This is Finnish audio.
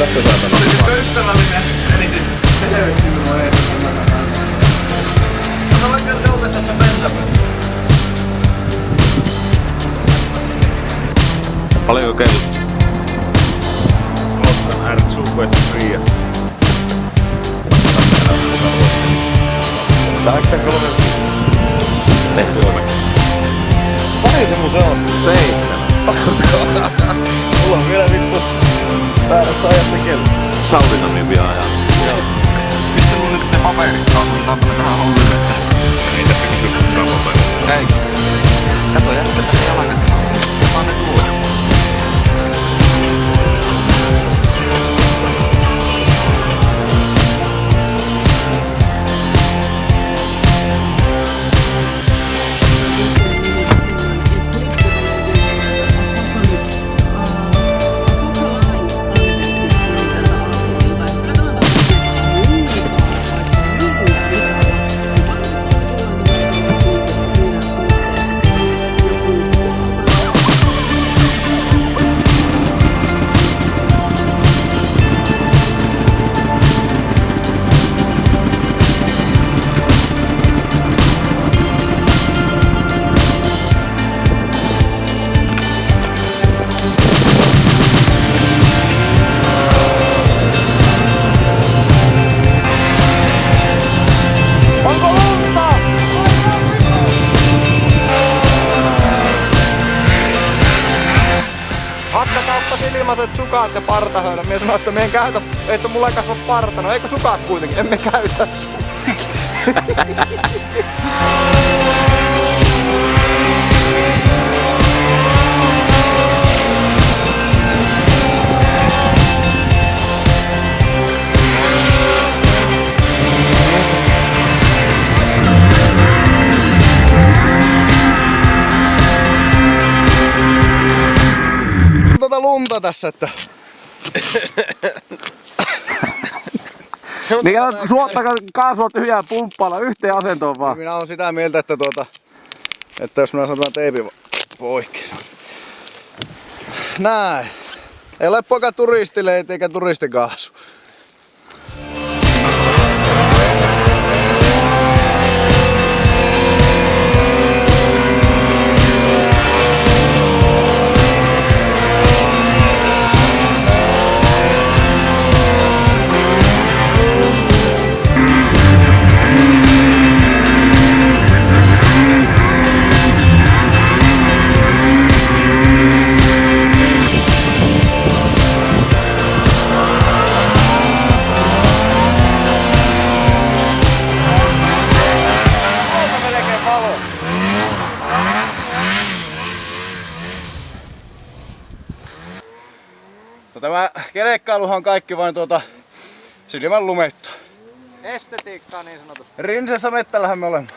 Tässä saatana. Olisit ystävällinen, menisit helvettiin minua ees. Anna vaikka joutessa se bensapönttä. Paljonko kello? Lotkan R, Subway Fria. 8.3. Tehty oikein. Paljon se muuten on? 7. Mulla on vielä vittu väärässä ajassa kello. Saudin on niin pian ajaa. Missä mun nyt ne paperit on? Otetaanpa ne tähän hommille. Ei tässä kysy paperit. Ei. Kato, jätkä tänne jalakat. Vaan ne tulee. Ilmaiset sukat ja partahöylä. Mie sanoin, että me en käytä, että mulla ei kasva parta. No eikö sukat kuitenkin? Emme käytä. Lunta tässä, että niin suottakaa kaasua tyhjää pumppailla yhteen asentoon vaan. minä olen sitä mieltä, että jos minä saan tämän teipin poikki. Näin. Ei ole poika turistileiti eikä turistikaasu. Tämä kelkkailuhan on kaikki vain silmän lumetta. Estetiikkaa niin sanotusti. Rinseessä mettällähän me olemme.